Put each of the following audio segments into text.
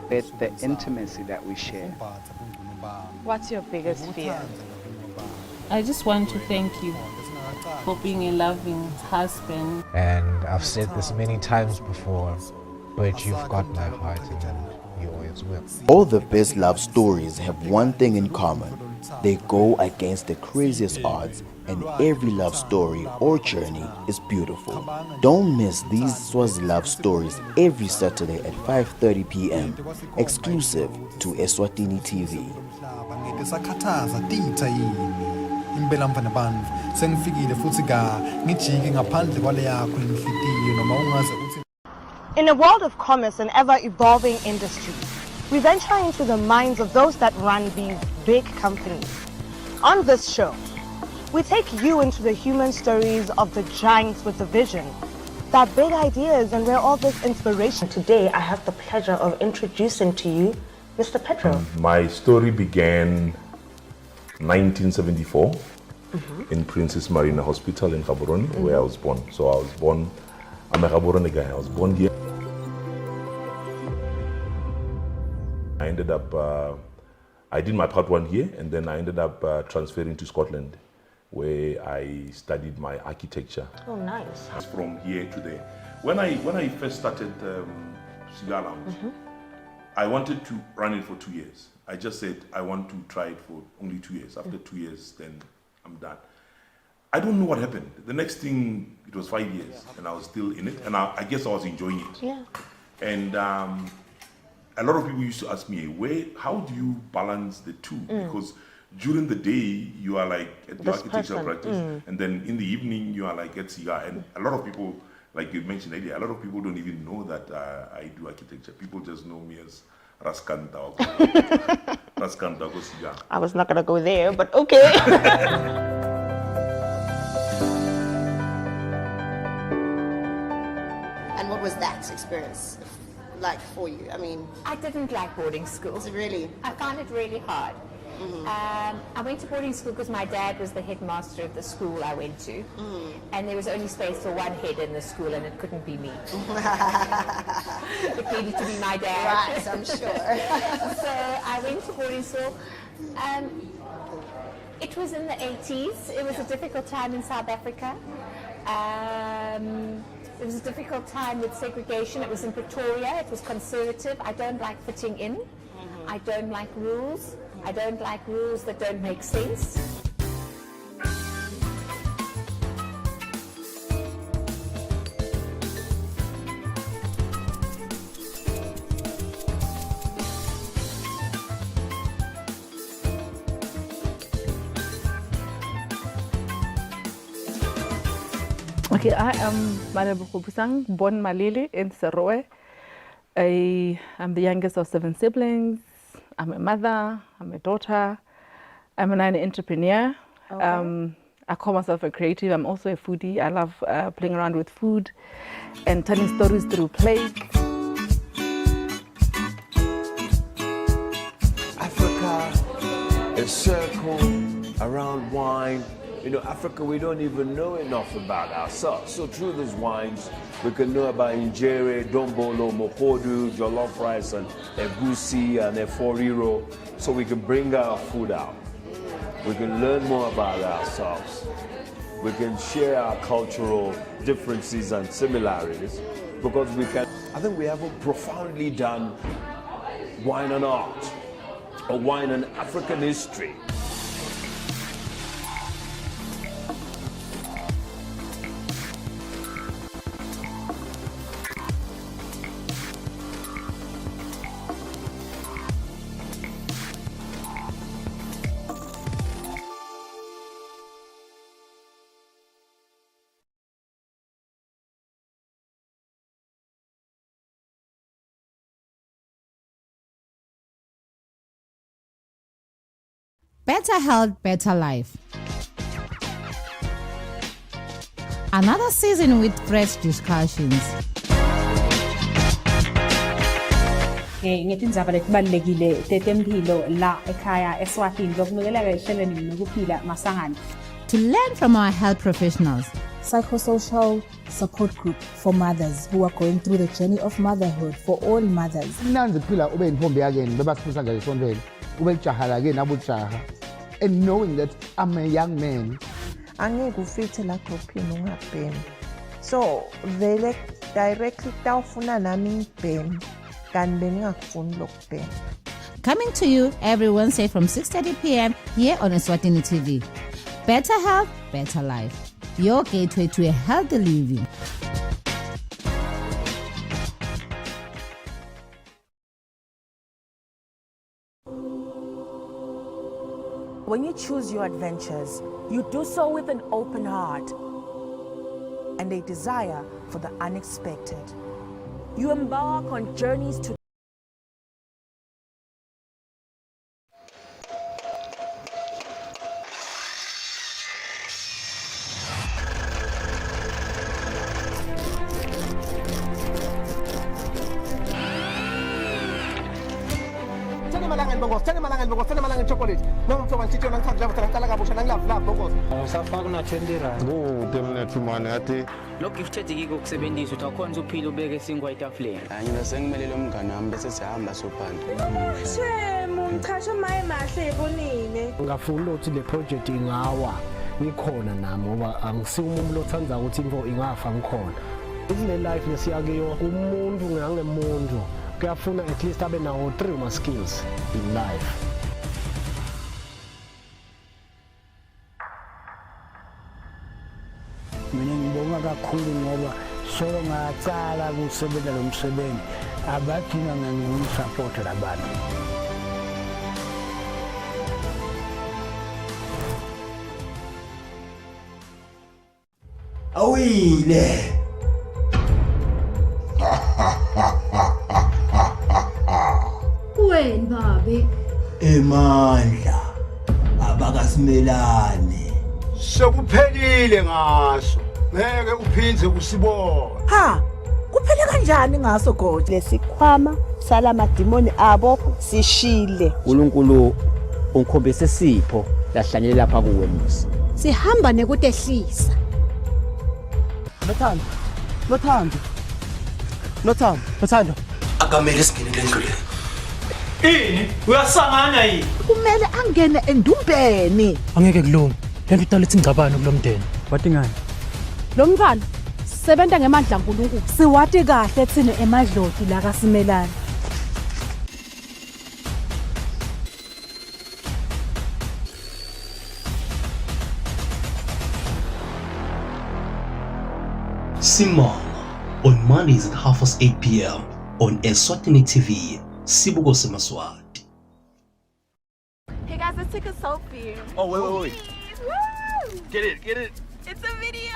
It's the intimacy that we share. What's your biggest fear? I just want to thank you for being a loving husband. And I've said this many times before, but you've got my heart and you always will. All the best love stories have one thing in common. They go against the craziest odds, and every love story or journey is beautiful. Don't miss these Swazi love stories every Saturday at 5:30 p.m. exclusive to Eswatini TV. In a world of commerce and ever-evolving industries, we venture into the minds of those that run these big companies. On this show, we take you into the human stories of the giants with a vision, their big ideas, and where all this inspiration. Today, I have the pleasure of introducing to you Mr. Petra. My story began 1974 in Princess Marina Hospital in Gaborone, where I was born. So I was born, I'm a Gaborone guy, I was born here. I ended up, I did my part 1 here, and then I ended up transferring to Scotland, where I studied my architecture. Oh, nice. From here to there. When I first started Cigar Lounge, I wanted to run it for 2 years. I just said I want to try it for only 2 years. After 2 years, then I'm done. I don't know what happened. The next thing, it was 5 years, and I was still in it, and I guess I was enjoying it. Yeah. And a lot of people used to ask me, how do you balance the two? Because during the day, you are like at the architectural practice, and then in the evening, you are like at Cigar. And a lot of people, like you mentioned earlier, a lot of people don't even know that I do architecture. People just know me as Raskanta or Cigar. I was not going to go there, but okay. And what was that experience like for you? I mean, I didn't like boarding school. Really? I found it really hard. I went to boarding school because my dad was the headmaster of the school I went to, and there was only space for one head in the school, and it couldn't be me. It needed to be my dad. Right, I'm sure. So I went to boarding school. It was in the 80s. It was a difficult time in South Africa. It was a difficult time with segregation. It was in Pretoria. It was conservative. I don't like fitting in. I don't like rules. I don't like rules that don't make sense. Okay, I am Malebogo, born Malili in Seroe. I am the youngest of 7 siblings. I'm a mother, I'm a daughter, I'm an entrepreneur. Okay. I call myself a creative. I'm also a foodie. I love playing around with food and telling stories through play. Africa is circled around wine. You know, Africa, we don't even know enough about ourselves. So through these wines, we can know about injere, dombolo, mokodu, jollof rice, and egusi, and eforiro. So we can bring our food out. We can learn more about ourselves. We can share our cultural differences and similarities, because we can. I think we haven't profoundly done wine and art, or wine and African history. Better health, better life. Another season with fresh discussions. Ngetindzaba letibalulekile tetemphilo la ekhaya Eswatini lokunukelela esheleni nokuphila masangana. to learn from our health professionals. Psychosocial support group for mothers who are going through the journey of motherhood for all mothers. And knowing that I'm a young man. So vele directly tawufuna nami ngibheme kanti bengingakufuni lokubhema. Coming to you every Wednesday from 6:30 p.m. here on Eswatini TV. Better health, better life. Your gateway to a healthy living. When you choose your adventures, you do so with an open heart and a desire for the unexpected. You embark on journeys to chocolate. Lokugifted kusebenzisa utakhonza uphila ubeke isingwa etafuleni. Mina sengimelele umngane wami bese sihamba sophanda. Shemo, ngichasha maye mahle ebonini. Ngafuna ukuthi le project ingawa ngikhona nami ngoba angisiwe umuntu othanda ukuthi info ingafa ngikhona. Kule life nesiyakiyo umuntu ngangemuntu kuyafuna at least abe nawo 3 ma skills in life. Mina ngibonga kakhulu ngoba solo ngatsala kusebenza lo msebenzi abadinga ngikusupport labantu. Awile. Weni babe? Emandla abakasimelane. Sekuphelile ngaso. Ngeke uphindze usibone. Ha, kuphele kanjani ngaso God? Lesikhwama salamadimoni abo sishile. uNkulunkulu ungikhombise isipho lahlanyele lapha kuwe Musa. Sihamba nekutehlisa. Nothando. Akamele singene lendlu. Ini uyasangana yini? Kumele angene endumbeni. Angeke kulunge. Lento idalethe ingcabano kulomndeni. Wathi ngani? Lo mfana sebenza ngemandla kaNkulunkulu. Siwathi kahle thina emadloti la kaSimelane. Simama on Mondays at 8:30 p.m. on Eswatini TV. Sibuko Semaswati. Hey guys, let's take a selfie. Oh, wait. Woo! Get it. It's a video.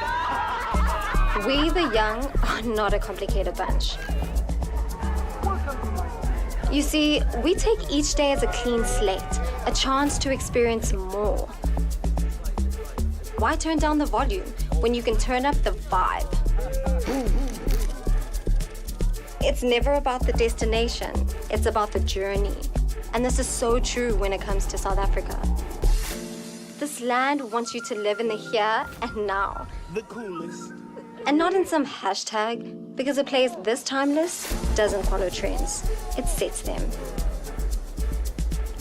We, the young, are not a complicated bunch. You see, we take each day as a clean slate, a chance to experience more. Why turn down the volume when you can turn up the vibe? It's never about the destination, it's about the journey. And this is so true when it comes to South Africa. This land wants you to live in the here and now. The coolest. And not in some hashtag, because a place this timeless doesn't follow trends, it sets them.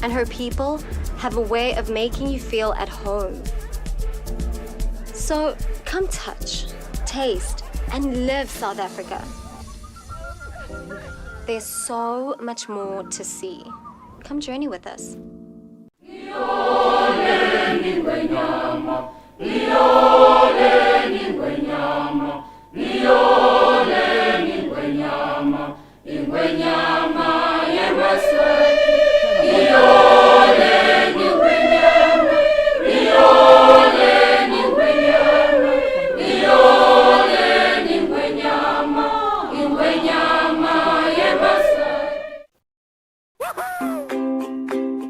And her people have a way of making you feel at home. So come touch, taste, and live South Africa. There's so much more to see. Come journey with us.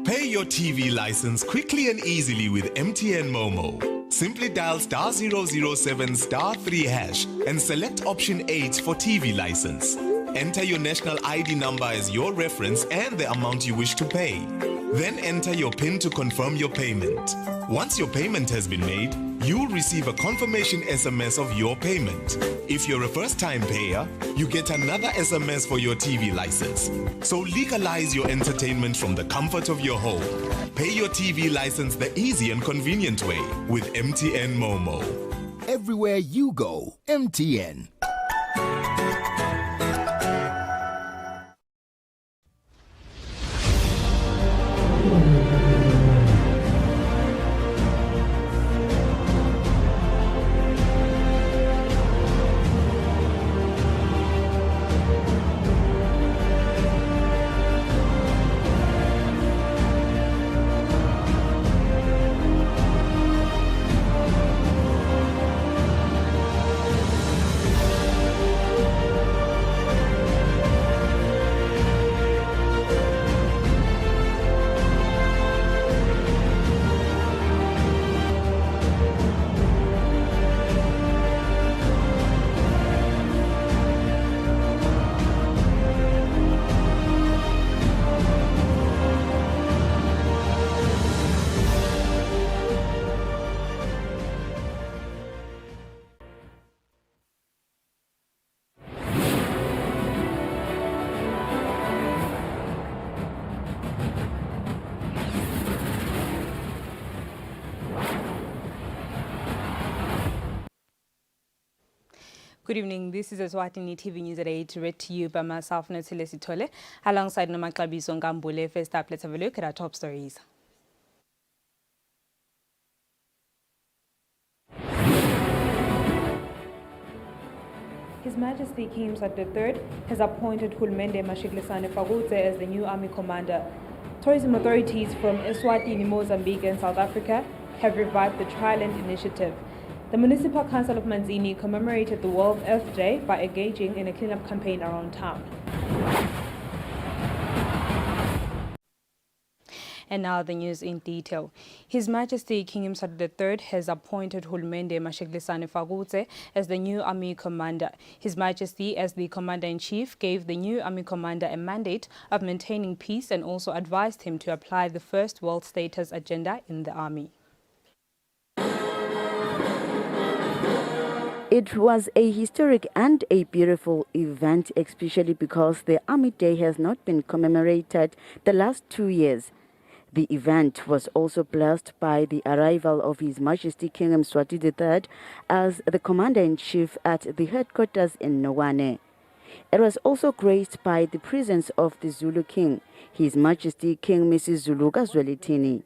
Pay your TV license quickly and easily with MTN Momo. Simply dial *007 *3# and select option 8 for TV license. Enter your national ID number as your reference and the amount you wish to pay. Then enter your PIN to confirm your payment. Once your payment has been made, you'll receive a confirmation SMS of your payment. If you're a first-time payer, you get another SMS for your TV license. So legalize your entertainment from the comfort of your home. Pay your TV license the easy and convenient way with MTN Momo. Everywhere you go, MTN. Good evening, this is Eswatini TV News at 8, read to you by myself, Natile Sitole, alongside Nomakabiso Ngambule. First up, let's have a look at our top stories. His Majesty King Mswati III has appointed Hulumende Mashiglisane Fagutse as the new army commander. Tourism authorities from Eswatini, Mozambique and South Africa have revived the Triland initiative. The Municipal Council of Manzini commemorated the World Earth Day by engaging in a cleanup campaign around town. And now the news in detail. His Majesty King Mswati III has appointed Hulumende Mashiglisane Fagutse as the new army commander. His Majesty, as the commander-in-chief, gave the new army commander a mandate of maintaining peace and also advised him to apply the first world status agenda in the army. It was a historic and a beautiful event, especially because the Army Day has not been commemorated the last 2 years. The event was also blessed by the arrival of His Majesty King Mswati III as the Commander-in-Chief at the headquarters in Nowane. It was also graced by the presence of the Zulu King, His Majesty King Mrs. Zulu Eswatini.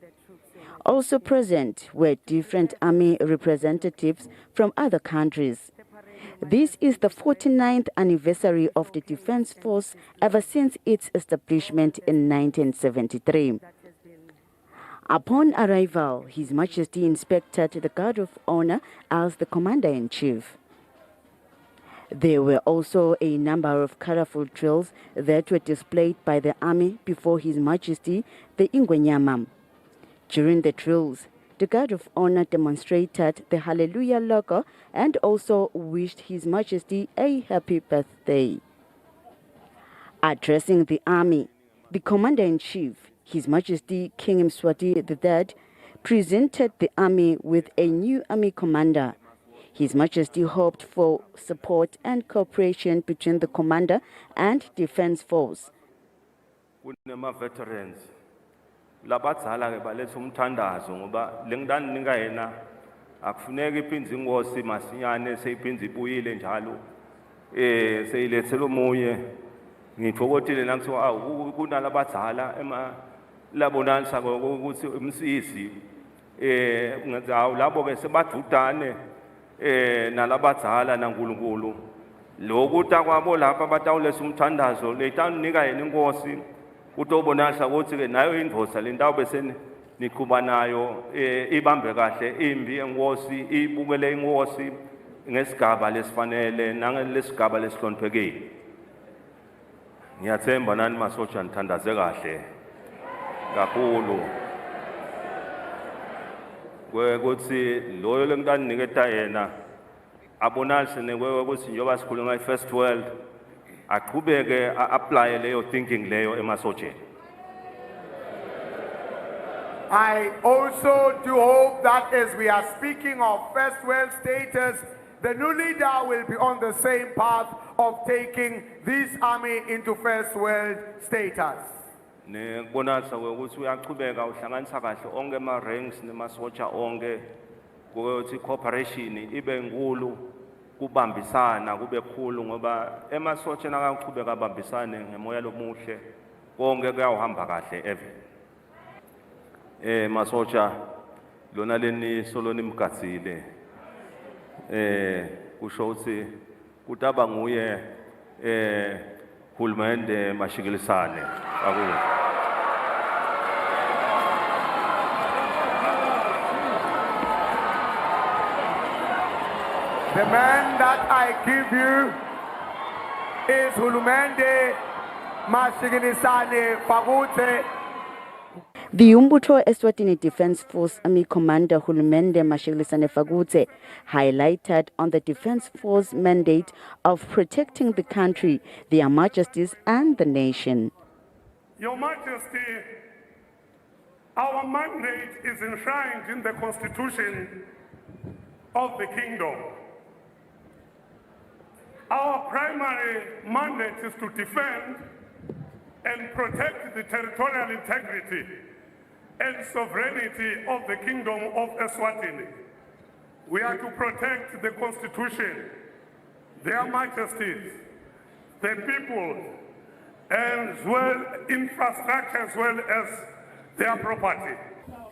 Also present were different army representatives from other countries. This is the 49th anniversary of the Defense Force ever since its establishment in 1973. Upon arrival, His Majesty inspected the Guard of Honor as the Commander-in-Chief. There were also a number of colorful drills that were displayed by the army before His Majesty, the Ingwenyama. During the drills, the Guard of Honor demonstrated the Hallelujah logo and also wished His Majesty a happy birthday. Addressing the army, the Commander-in-Chief, His Majesty King Mswati III, presented the army with a new army commander. His Majesty hoped for support and cooperation between the commander and defense force. Veterans. Labadzala ke baletha umthandazo ngoba lengidani ninga yena akufuneka iphinzi ingosi masinyane seyiphinzi ibuyile njalo seyilethela umoye ngithokotile nangiso kunalabadzala labonanisa ukuthi umsisi ngazawu labo ke sebadudane nalabadzala naNkulunkulu lokuthi akwabo lapha batawuletha umthandazo letani nika yena inkosi utobonasa ukuthi ke nayo indvosa lentawo bese niqhuba nayo ibambe kahle imbi enkosi ibukele inkosi ngesigaba lesifanele nangalesigaba lesihloniphekile. Ngiyathemba nani masotsha nithandaze kahle kakhulu ukuthi loyo lengitaniketa yena abonalise nekwewe ukuthi njengoba sikhuluma i-first world aqhubeke a-apply leyo thinking leyo emasojeni. I also do hope that as we are speaking of first world status, the new leader will be on the same path of taking this army into first world status. Nekubonisa ukuthi uyaqhubeka uhlanganisa kahle onke ama ranks nemasotsha onke ukuthi cooperation ibe nkulu kubambisana kube khulu ngoba emasotsha nakaqhubeka abambisane ngemoya lomuhle konke kuyahamba kahle masotsha lona leni soloni mgatsile kusho ukuthi kutaba nguye hulumende mashikilisane akuyo. The man that I give you is Hulumende Mashikilisane Fagute. The Umbutho Eswatini Defense Force Army Commander Hulumende Mashikilisane Fagute highlighted on the Defense Force mandate of protecting the country, their majesties and the nation. Your Majesty, our mandate is enshrined in the Constitution of the Kingdom. Our primary mandate is to defend and protect the territorial integrity and sovereignty of the Kingdom of Eswatini. We are to protect the Constitution, their majesties, the people, and as well infrastructure as well as their property.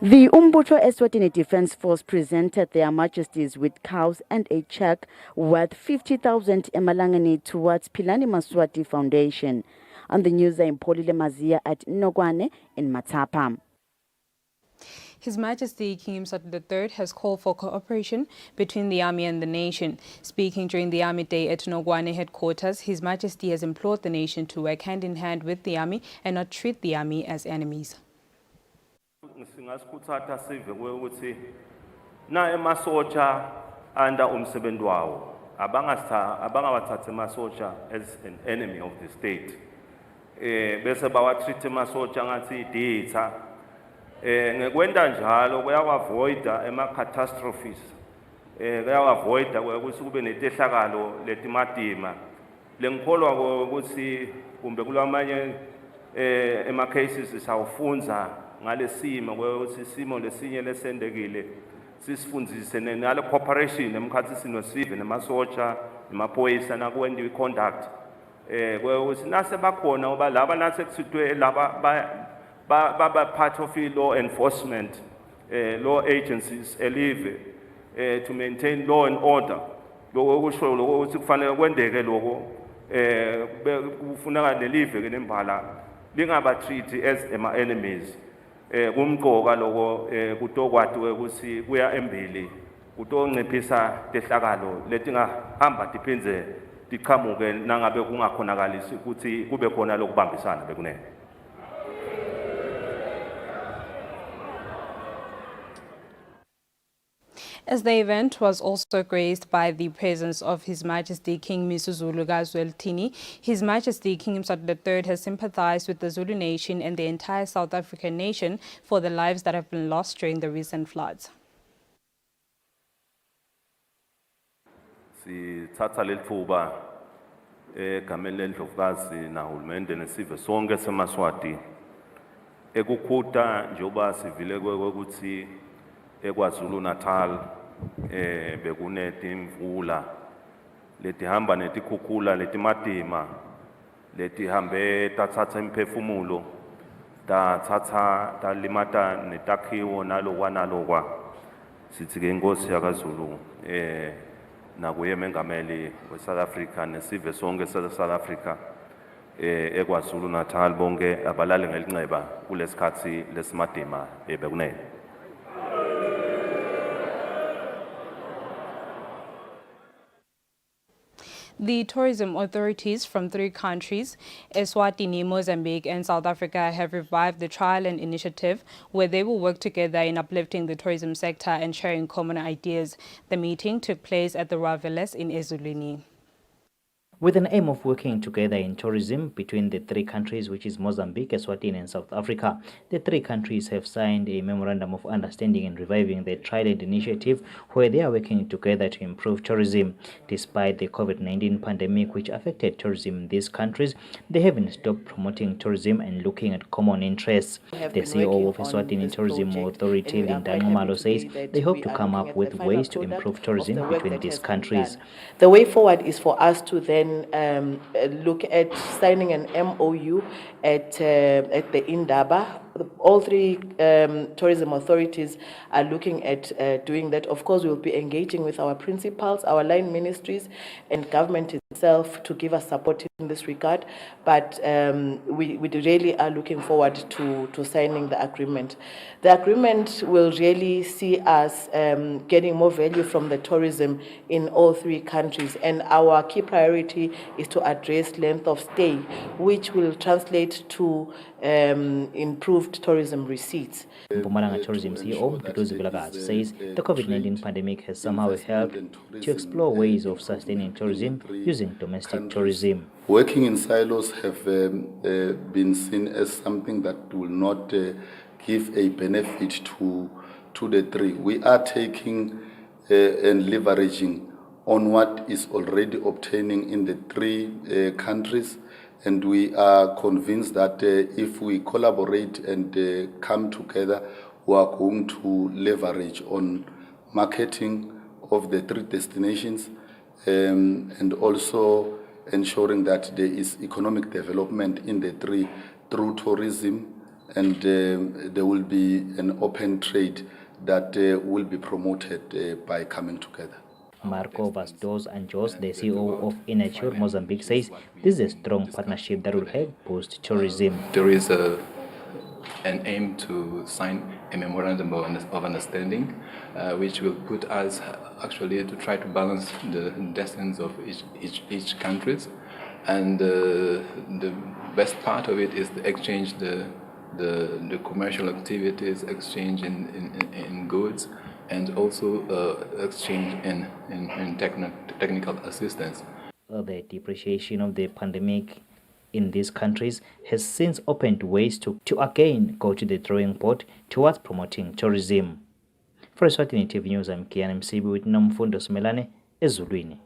The Umbutho Eswatini Defense Force presented their majesties with cows and a check worth 50,000 emalangeni towards Philani Maswati Foundation. On the news, I'm Polile Mazia at Nogwane in Matapa. His Majesty King Mswati III has called for cooperation between the army and the nation. Speaking during the Army Day at Nogwane headquarters, His Majesty has implored the nation to work hand in hand with the army and not treat the army as enemies. Singasikuthatha sive ukuthi na emasotsha under umsebenzi wawo abangawathatha emasotsha as an enemy of the state bese bawatreat emasotsha ngathi iditha ngekwenda njalo kuyawavoida ema catastrophes kuyawavoida ukuthi kube netehlakalo letimatima lengikholwa ukuthi kumbe kulamanye ema cases sawufunza ngalesimo ukuthi isimo lesinye lesendekile sisifundzise nale cooperation emkhathi sinosive nemasotsha nemaphoyisa nakwendiwe conduct ukuthi nase bakhona oba laba nase kusithwe laba baba part of law enforcement law agencies elive to maintain law and order lokho kusho lokho ukuthi kufanele kwendeke lokho kufuneka nelive ke nembala lingaba treat as enemies kumqoka lokho kutokwati ukuthi kuya embili kutonciphisa tehlakalo letingahamba diphinze tiqhamuke nangabe kungakhonakalisi ukuthi kube khona lokubambisana bekunene. As the event was also graced by the presence of His Majesty King Misuzulu Eswatini, His Majesty King Mswati III has sympathized with the Zulu nation and the entire South African nation for the lives that have been lost during the recent floods. Sithatha lethuba egameni lendlovukazi nahulumende nesive sonke seMaswati ekukhutha njoba sivile ukuthi eKwaZulu Natal bekuneti imvula letihamba netikhukhula letimatima letihambe tathatha imphefumulo tathatha talimata netakhiwo nalokwa sithi ke inkosi yakaZulu nakuye mengameli weSouth Africa nesive sonke South Africa eKwaZulu Natal bonke abalali ngelinxeba kulesikhathi lesimadima bekunene. The tourism authorities from 3 countries, Eswatini, Mozambique and South Africa, have revived the trial and initiative where they will work together in uplifting the tourism sector and sharing common ideas. The meeting took place at the Raveles in Eswatini. With an aim of working together in tourism between the three countries, which is Mozambique, Eswatini and South Africa, the three countries have signed a memorandum of understanding in reviving the Trident initiative, where they are working together to improve tourism. Despite the COVID-19 pandemic, which affected tourism in these countries, they haven't stopped promoting tourism and looking at common interests. The CEO of Eswatini Tourism Authority, Linda Ngumalo, says they hope to come up with ways to improve tourism between these countries. The way forward is for us to then look at signing an MOU at the Indaba. All three tourism authorities are looking at doing that. Of course, we will be engaging with our principals, our line ministries, and government itself to give us support in this regard. But we really are looking forward to signing the agreement. The agreement will really see us getting more value from the tourism in all three countries. And our key priority is to address length of stay, which will translate to improved tourism receipts. Mpumalanga Tourism CEO Duduzi Vilakazi says the COVID-19 pandemic has somehow helped to explore ways of sustaining tourism using domestic tourism. Working in silos have been seen as something that will not give a benefit to the three. We are taking and leveraging on what is already obtaining in the three countries. And we are convinced that if we collaborate and come together, we are going to leverage on marketing of the three destinations and also ensuring that there is economic development in the three through tourism, and there will be an open trade that will be promoted by coming together. Marco Vastos Anjos, the CEO of Inature Mozambique, says this is a strong partnership that will help boost tourism. There is an aim to sign a memorandum of understanding, which will put us actually to try to balance the destinies of each countries. And the best part of it is the exchange, the commercial activities, exchange in goods, and also exchange in technical assistance. The depreciation of the pandemic in these countries has since opened ways to again go to the drawing board towards promoting tourism. For Eswatini TV News, I'm Kian MCB with Nomfundo Smelane, Ezulwini.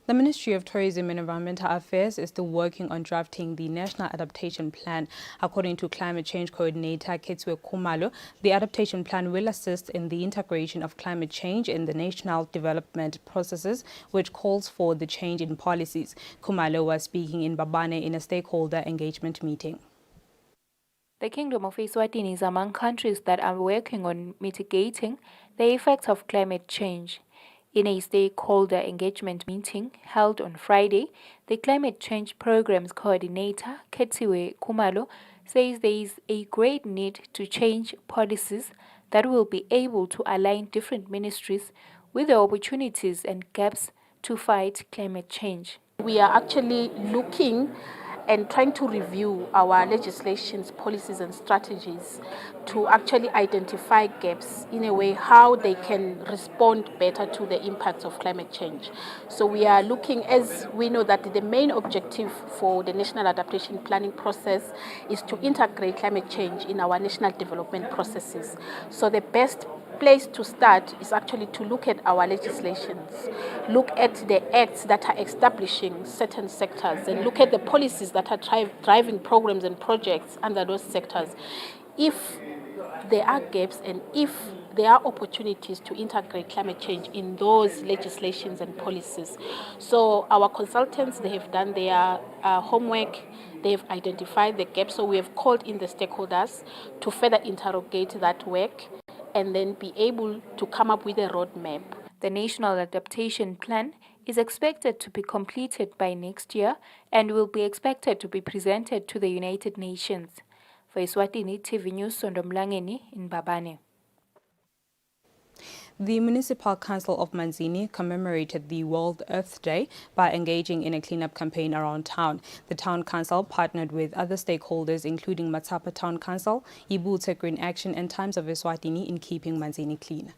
The Ministry of Tourism and Environmental Affairs is still working on drafting the National Adaptation Plan. According to Climate Change Coordinator Ketsiwe Khumalo, the adaptation plan will assist in the integration of climate change in the national development processes, which calls for the change in policies. Khumalo was speaking in Babane in a stakeholder engagement meeting. The Kingdom of Eswatini is among countries that are working on mitigating the effects of climate change. In a stakeholder engagement meeting held on Friday, the Climate Change Programs Coordinator, Ketsiwe Khumalo, says there is a great need to change policies that will be able to align different ministries with the opportunities and gaps to fight climate change. We are actually looking and trying to review our legislations, policies and strategies to actually identify gaps in a way how they can respond better to the impacts of climate change. So we are looking, as we know that the main objective for the national adaptation planning process is to integrate climate change in our national development processes. So the best place to start is actually to look at our legislations, look at the acts that are establishing certain sectors, and look at the policies that are driving programs and projects under those sectors. If there are gaps and if there are opportunities to integrate climate change in those legislations and policies. So our consultants, they have done their homework, they have identified the gaps, so we have called in the stakeholders to further interrogate that work and then be able to come up with a roadmap. The National Adaptation Plan is expected to be completed by next year and will be expected to be presented to the United Nations. For Eswatini TV News, Sondomlangeni in Babane. The Municipal Council of Manzini commemorated the World Earth Day by engaging in a cleanup campaign around town. The Town Council partnered with other stakeholders including Matsapa Town Council, Ibute Green Action and Times of Eswatini in keeping Manzini clean.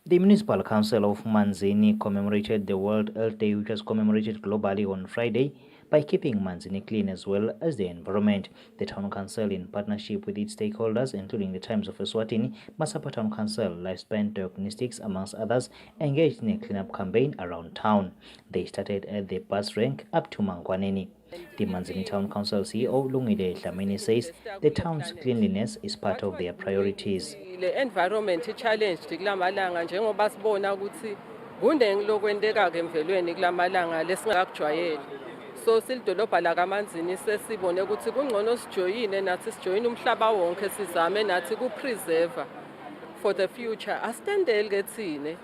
The Municipal Council of Manzini commemorated the World Earth Day, which was commemorated globally on Friday, by keeping Manzini clean as well as the environment. The Town Council, in partnership with its stakeholders, including the Times of Eswatini, Masapa Town Council, Lifespan Diagnostics, amongst others, engaged in a cleanup campaign around town. They started at the bus rank up to Mangwaneni. The Manzini Town Council CEO Lungile Dlamini says the town's cleanliness is part of their priorities. The environment challenged kulamalanga njengoba sibona ukuthi kuningi lokwenteka-ke emvelweni kulamalanga lesingakujwayele. So silidolobha la kaManzini sesibone ukuthi kungcono sijoyine nathi sijoyine umhlaba wonke sizame nathi ku-preserve for the future. Asitendeli ke thine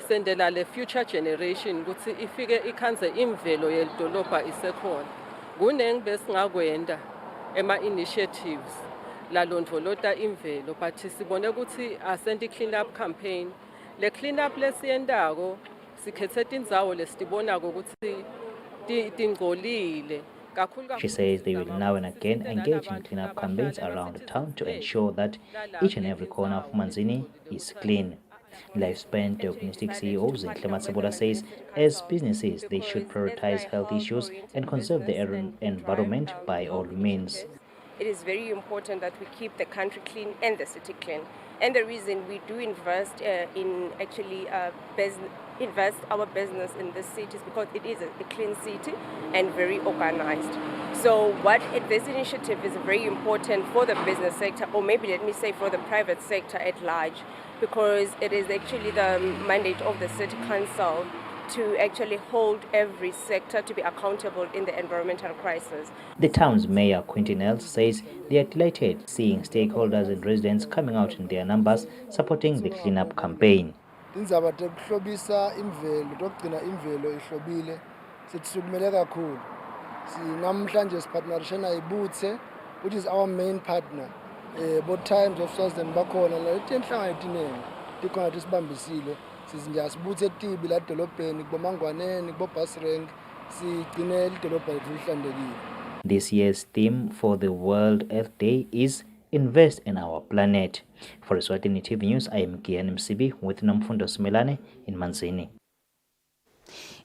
sendela le future generation ukuthi ifike ikhanze imvelo yelidolobha isekhona. Kuningi besingakwenda ema-initiatives lalondvolota imvelo, but sibone ukuthi asenti clean up campaign. Le clean up lesiyendako sikhethe tindzawo lesitibonako ukuthi tingcolile. She says they will now and again engage in cleanup campaigns around the town to ensure that each and every corner of Manzini is clean. Lifespan Diagnostic CEO Zinhle Matsebola says as businesses they should prioritize health issues and conserve the environment by all means. It is very important that we keep the country clean and the city clean. And the reason we do invest in actually invest our business in this city is because it is a clean city and very organized. So this initiative is very important for the business sector, or maybe let me say for the private sector at large, because it is actually the mandate of the city council to actually hold every sector to be accountable in the environmental crisis. The town's mayor, Quentin Els, says they are delighted seeing stakeholders and residents coming out in their numbers supporting the cleanup campaign. Which is our main partner. Both Times of Southern Bakona, This year's theme for the World Earth Day is Invest in Our Planet. For Eswatini TV News, I am Kian Msibi with Namfundo Smelane in Manzini.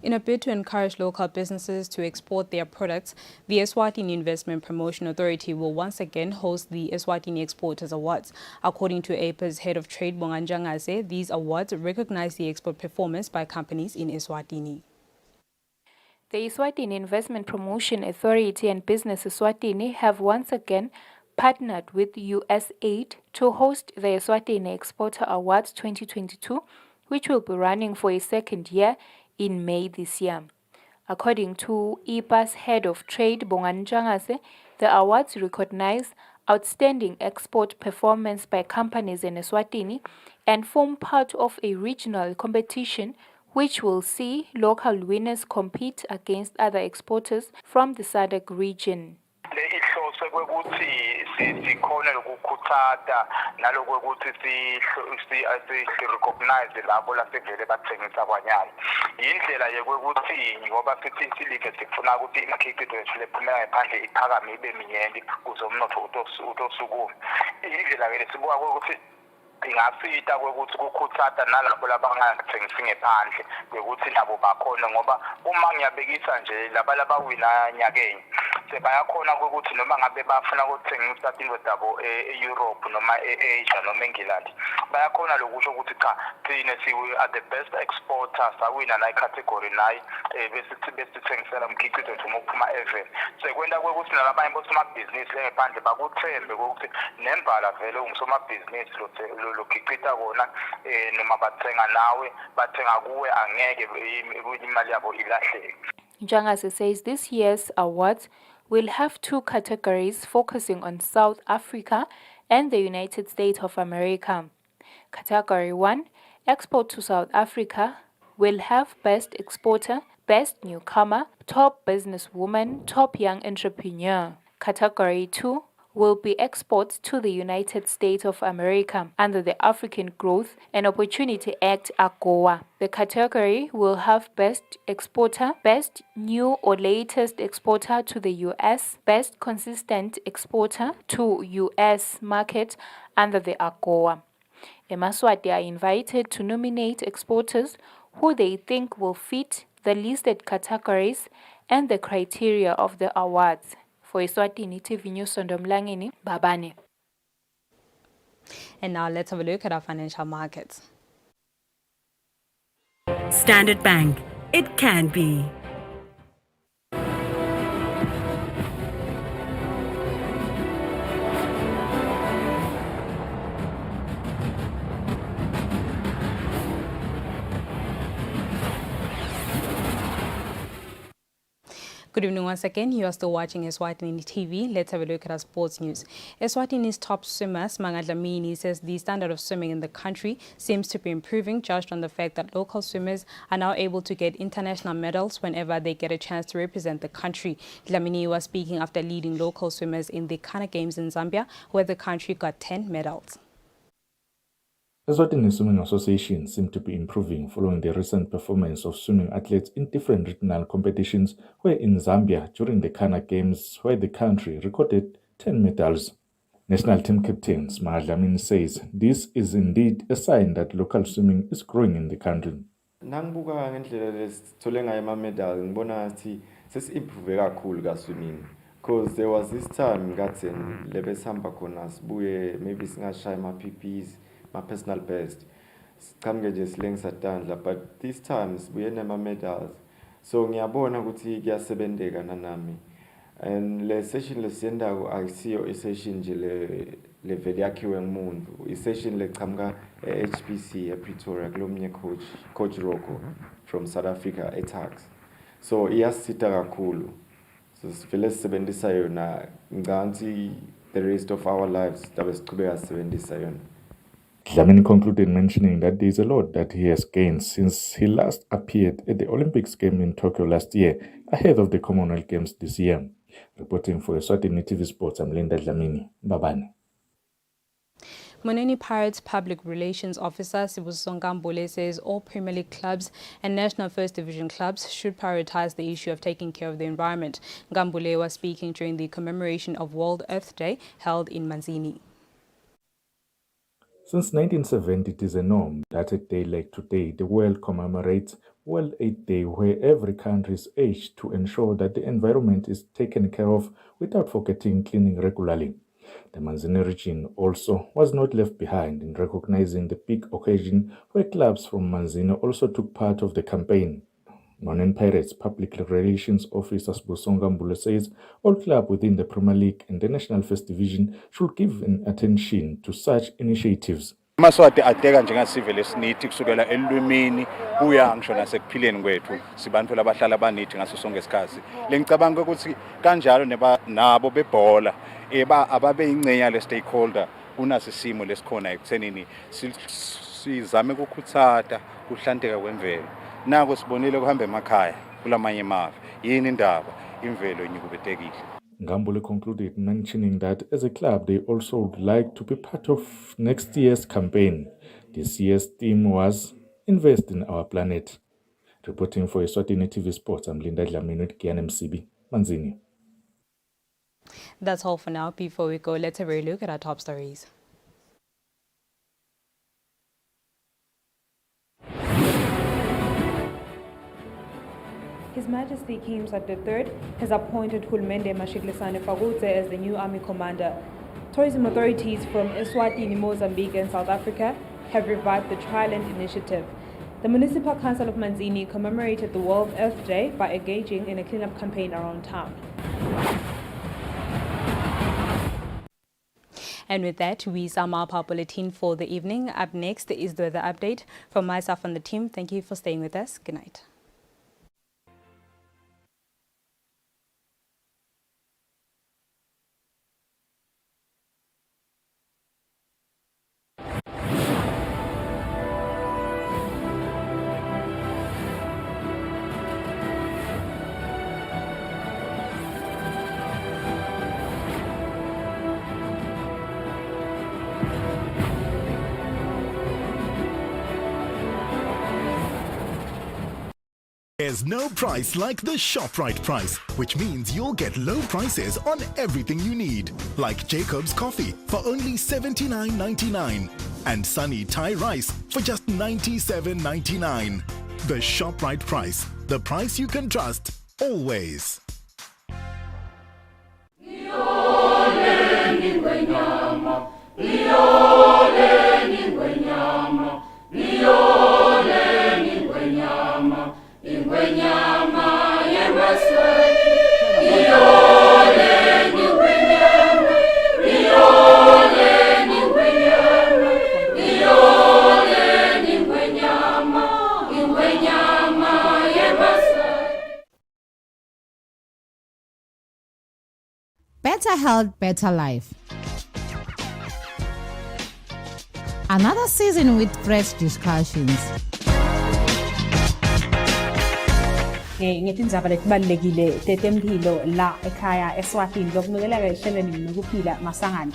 In a bid to encourage local businesses to export their products, the Eswatini Investment Promotion Authority will once again host the Eswatini Exporters Awards. According to APA's head of trade, Bonganjangase, these awards recognize the export performance by companies in Eswatini. The Eswatini Investment Promotion Authority and Business Eswatini have once again partnered with USAID to host the Eswatini Exporter Awards 2022, which will be running for a second year in May this year. According to IPA's head of trade, Bonganjangase, the awards recognize outstanding export performance by companies in Eswatini and form part of a regional competition which will see local winners compete against other exporters from the SADC region. sikhone ukukhuthata nalokuthi si-recognize labo lasevele bathengisa kwanyalo indlela yokuthi ngoba sithi silike sifuna ukuthi imikhiqizo yethu lephumela ngaphandle iphakame ibe minyenti kuze umnotho utosukuma indlela ke sibuka ukuthi ingasita ukuthi kukhuthata nalabo labangathengisi ngaphandle ukuthi nabo bakhona ngoba uma ngiyabekisa nje labawina nyakenye sebayakhona ukuthi noma ngabe bafuna ukuthengisa indodabo e-Europe noma e-Asia noma eNgilandi bayakhona lokusho ukuthi cha thina siwe are the best exporters sawina nayi category nayi besithengisela umkhiqizo wethu ukuphuma eveni sekwenda ukuthi nalabanye bosomabhizinisi ngaphandle bakuthembe ukuthi nembala vele ungusomabhizinisi lokhiqita kona noma bathenga nawe bathenga kuwe angeke imali yabo ilahleke. Njangase says this year's awards will have two categories focusing on South Africa and the United States of America. Category 1, Export to South Africa, will have Best Exporter, Best Newcomer, Top Businesswoman, Top Young Entrepreneur. Category 2 will be exports to the United States of America under the African Growth and Opportunity Act AGOA. The category will have Best Exporter, Best New or Latest Exporter to the U.S., Best Consistent Exporter to U.S. market under the AGOA. Emaswati are invited to nominate exporters who they think will fit the listed categories and the criteria of the awards. For Eswatini TV News, Sondomlangeni, Babane. And now let's have a look at our financial markets. Standard Bank. It can be. Good evening once again. You are still watching Eswatini TV. Let's have a look at our sports news. Eswatini's top swimmer, Smanga Dlamini, says the standard of swimming in the country seems to be improving, judged on the fact that local swimmers are now able to get international medals whenever they get a chance to represent the country. Dlamini was speaking after leading local swimmers in the Kana Games in Zambia, where the country got 10 medals. Eswatini Swimming Association seemed to be improving following the recent performance of swimming athletes in different regional competitions, where in Zambia during the Kana Games, where the country recorded 10 medals. National team captain Smanga Dlamini says this is indeed a sign that local swimming is growing in the country. Nangibuka ngendlela lesithole ngayo ama-medal ngibona ngathi sesi-improve kakhulu ka-swimming, because there was this time ngathi lebesihamba khona sibuye maybe singashaya ama-PPs, my personal best. Siqhamuke nje silengisa tandla, but this time sibuye nama-medals. So ngiyabona ukuthi kuyasebenzeka nanami. And le session lesiyendako ayisiyo i-session nje levele yakhiwe ngumuntu. I-session leqhamuka e-HPC ePretoria kulomnye coach Rocco from South Africa e-Tax. So iyasita kakhulu. So sivele sisebenzisa yona ngicanti the rest of our lives tabe siqhubeka sisebenzisa yona. Dlamini concluded mentioning that there is a lot that he has gained since he last appeared at the Olympics game in Tokyo last year, ahead of the Commonwealth Games this year. Reporting for Eswatini TV Sports, I'm Linda Dlamini. Babane. Moneni Pirates Public Relations Officer Sibusiso Nkambule says all Premier League clubs and National First Division clubs should prioritize the issue of taking care of the environment. Nkambule was speaking during the commemoration of World Earth Day held in Manzini. Since 1970, it is a norm that a day like today, the world commemorates World Earth Day, where every country is urged to ensure that the environment is taken care of without forgetting cleaning regularly. The Manzini region also was not left behind in recognizing the big occasion, where clubs from Manzini also took part of the campaign. Moneni Pirates Public Relations Officer Sibusiso Nkambule says all clubs within the Premier League and the National First Division should give attention to such initiatives. Amaswati adeka njengasivele sinithi kusukela elwimini kuya ngisho nasekuphileni kwethu sibantu labahlala banithi ngaso sonke isikhathi. Lengicabanga ukuthi kanjalo nabo bebhola ababe ingcenya le stakeholder kunaso isimo lesikhona ekuthenini sizame ukukhuthata kuhlanteka kwemvelo. Nako sibonile kuhamba emakhaya kulamanye amave yini indaba imvelo inyukubetekile. Nkambule concluded mentioning that as a club they also would like to be part of next year's campaign. This year's theme was Invest in Our Planet. Reporting for Eswatini TV Sports, I'm Linda Dlamini with MCB, Manzini. That's all for now. Before we go, let's have a look at our top stories. His Majesty King Mswati III has appointed Hulumende Mashiglisane Fagutse as the new army commander. Tourism authorities from Eswatini, Mozambique and South Africa have revived the Triland initiative. The Municipal Council of Manzini commemorated the World Earth Day by engaging in a cleanup campaign around town. And with that, we sum up our bulletin for the evening. Up next is the weather update. From myself and the team, thank you for staying with us. Good night. There's no price like the ShopRite price, which means you'll get low prices on everything you need. Like Jacob's coffee for only $79.99 and Sunny Thai rice for just $97.99. The ShopRite price, the price you can trust, always. Better health, better life. Another season with fresh discussions. Ngetindzaba letibalulekile tetemphilo la ekhaya Eswatini lokunikela ehlelweni lokuphila masangana.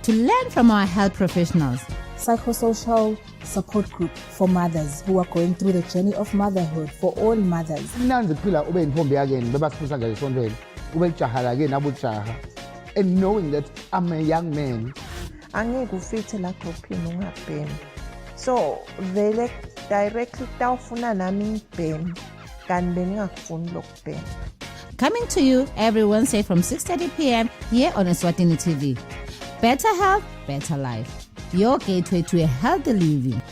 To learn from our health professionals. Psychosocial support group for mothers who are going through the journey of motherhood for all mothers. Mnanzi kuphila ube intombi yakeni bebasifusa nje esontweni ube jaha lakeni abujaha, and knowing that I'm a young man. Angeke ufithe la groupini ungabhemi. So vele directly tawufuna nami ngibhemi kanti beningakufuni lokubhema. Coming to you every Wednesday from 6:30 p.m. here on Eswatini TV. Better health, better life. Your gateway to a healthy living.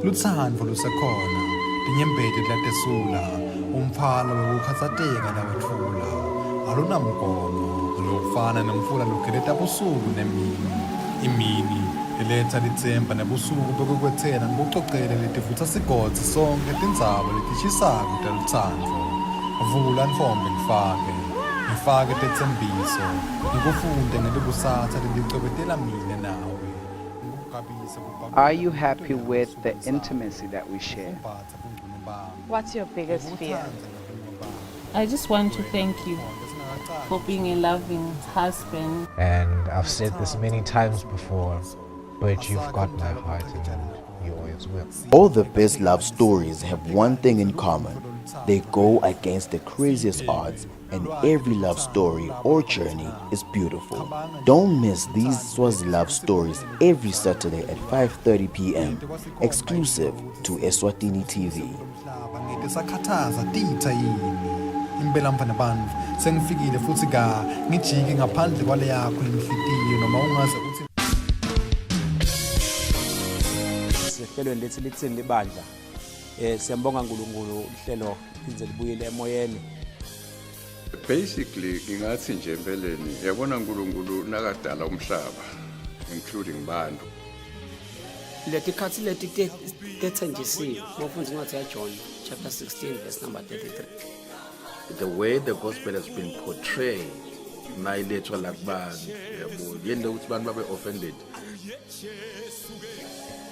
Lutsandvo lusekhona, tinyembeti latesula, umfalo wekukhatsateka lawetfula, alunamgomo, lofana nemfula lukheleta busuku nemini, imini, iletsa litsemba nebusuku bekukwetsena ngibucocele letivutsa sigodzi sonke tindzaba letishisako telutsandvo. Vula ntfombi ngifake tetsembiso, ngikufunde ngelikusatsa lelicobetela mine nawe. Are you happy with the intimacy that we share? What's your biggest fear? I just want to thank you for being a loving husband. And I've said this many times before, but you've got my heart and you always will. All the best love stories have one thing in common. They go against the craziest odds, and every love story or journey is beautiful. Don't miss these Swazi love stories every Saturday at 5:30 p.m. exclusive to Eswatini TV. Sakhathaza titha yini impela mfana bantfu sengifikile futhi ka ngijike ngaphandle kwale yakho inhlitiyo noma ungaze uthi sehlelweni lethi lithini libandla siyambonga uNkulunkulu ihlelo lize libuyele emoyeni. Basically ngingathi nje empeleni yabona uNkulunkulu nakadala umhlaba including bantu letikhathi leti tethenjisiwe mofundzi incwadi yaJohn chapter 16 verse number 33. The way the gospel has been portrayed mayilethwa la kubantu yabo yende ukuthi abantu babe offended.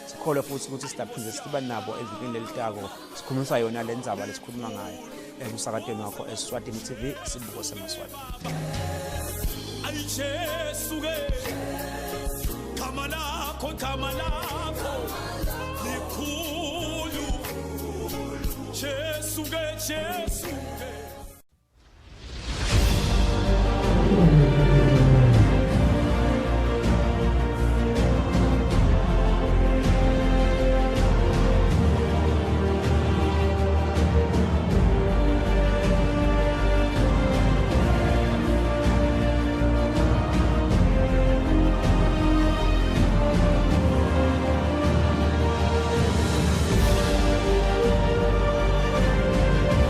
Sikholwa futhi ukuthi sidaphinde siba nabo evikini lelitako sikhulumisa yona le ndzaba lesikhuluma ngayo emsakadweni wakho Eswatini TV sibuko semaswati. Ayijesuke kama lakho likhulu Jesuke